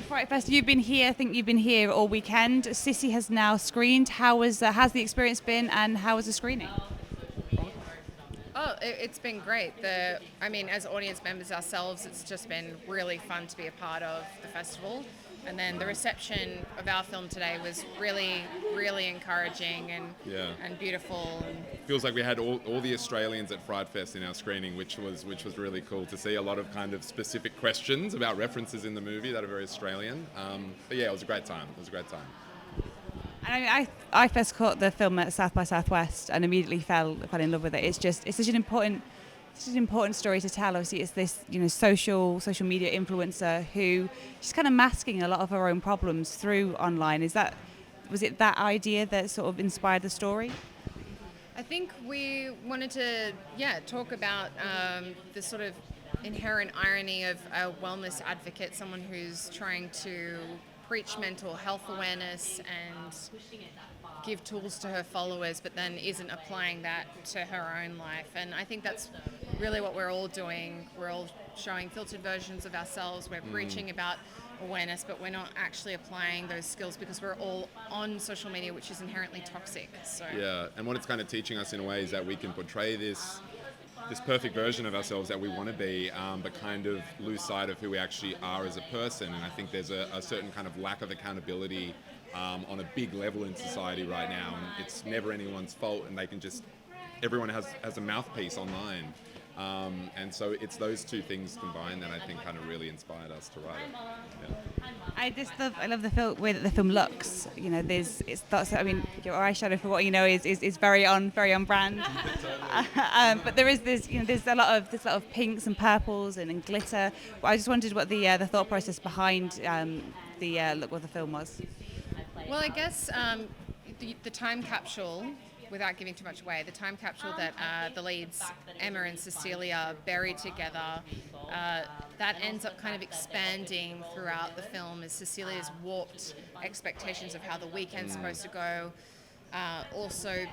FrightFest, you've been here. I think you've been here all weekend. Sissy has now screened. How's the experience been, and how was the screening? Oh, it's been great. As audience members ourselves, it's just been really fun to be a part of the festival. And then the reception of our film today was really, really encouraging and beautiful. Feels like we had all the Australians at FrightFest in our screening, which was really cool to see. A lot of kind of specific questions about references in the movie that are very Australian. But yeah, it was a great time. I first caught the film at South by Southwest and immediately fell in love with it. It's such an important story to tell. Obviously, it's this social media influencer who she's kind of masking a lot of her own problems through online. Was it that idea that sort of inspired the story? I think we wanted to talk about the sort of inherent irony of a wellness advocate, someone who's trying to preach mental health awareness and give tools to her followers, but then isn't applying that to her own life. And I think that's really what we're all doing. We're all showing filtered versions of ourselves. We're preaching about awareness, but we're not actually applying those skills because we're all on social media, which is inherently toxic. So Yeah, and what it's kind of teaching us in a way is that we can portray this perfect version of ourselves that we want to be, but kind of lose sight of who we actually are as a person. And I think there's a certain kind of lack of accountability on a big level in society right now, and it's never anyone's fault, and everyone has a mouthpiece online. And so it's those two things combined that I think kind of really inspired us to write it. Yeah. I love the way that the film looks. Your eyeshadow, for what you know, is very on brand. But there's a lot of pinks and purples and glitter. I just wondered what the thought process behind the look of the film was. Well, I guess the time capsule, without giving too much away, the time capsule that the leads, Emma and Cecilia, bury together, that ends up kind of expanding throughout the film as Cecilia's warped expectations of how the weekend's supposed to go also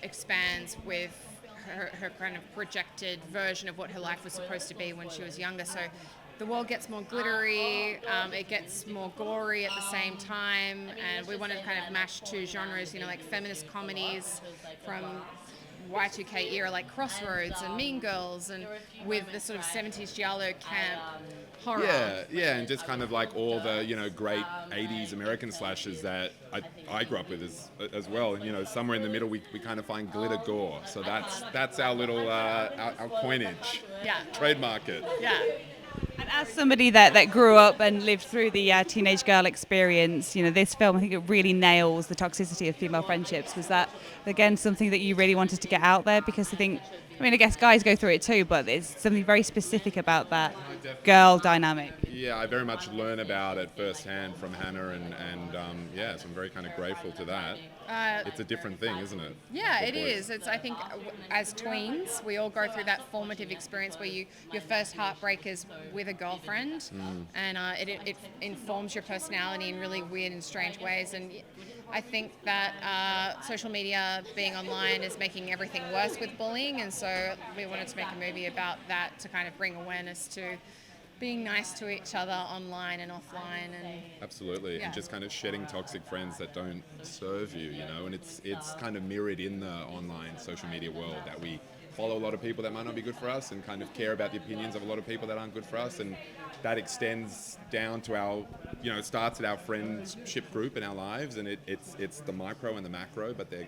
expands with her kind of projected version of what her life was supposed to be when she was younger. So the world gets more glittery, it gets more gory at the same time, and we wanted to kind of mash two genres, like feminist comedies from Y2K era, like Crossroads and Mean Girls, and with the sort of 70s giallo camp horror. Yeah, and just kind of like all the great 80s American slashers that I grew up with as well. And somewhere in the middle we kind of find glitter gore. So that's our little our coinage. Yeah. Trademark it. Yeah. And as somebody that grew up and lived through the teenage girl experience, this film, I think it really nails the toxicity of female friendships. Was that, again, something that you really wanted to get out there? Because I guess guys go through it too, but there's something very specific about that girl dynamic. Yeah, I very much learn about it firsthand from Hannah, and so I'm very kind of grateful to that. It's a different thing, isn't it? Yeah, it is. I think as tweens, we all go through that formative experience where your first heartbreak is with a girlfriend, and it informs your personality in really weird and strange ways. And I think that social media, being online, is making everything worse with bullying, and so we wanted to make a movie about that to kind of bring awareness to being nice to each other online and offline. And absolutely, yeah. And just kind of shedding toxic friends that don't serve you, and it's kind of mirrored in the online social media world that we follow a lot of people that might not be good for us and kind of care about the opinions of a lot of people that aren't good for us, and that extends down to our, it starts at our friendship group in our lives, and it's the micro and the macro, but they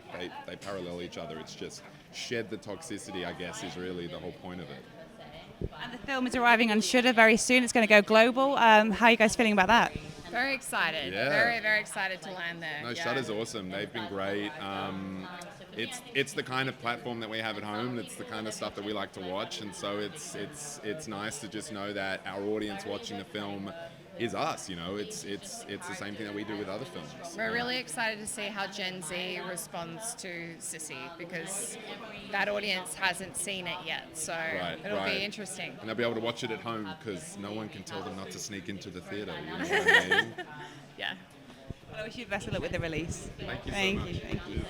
parallel each other. It's just shed the toxicity, I guess, is really the whole point of it. And the film is arriving on Shudder very soon. It's going to go global. How are you guys feeling about that? Very excited. Yeah. Very, very excited to land there. No, yeah. Shudder's awesome. They've been great. It's the kind of platform that we have at home. It's the kind of stuff that we like to watch, and so it's nice to just know that our audience watching the film is us. It's the same thing that we do with other films. We're really excited to see how Gen Z responds to Sissy, because that audience hasn't seen it yet, so it'll be interesting. And they'll be able to watch it at home because no one can tell them not to sneak into the theatre. You know what I mean? Yeah. Well, I wish you the best of luck with the release. Thank you so much. Thank you.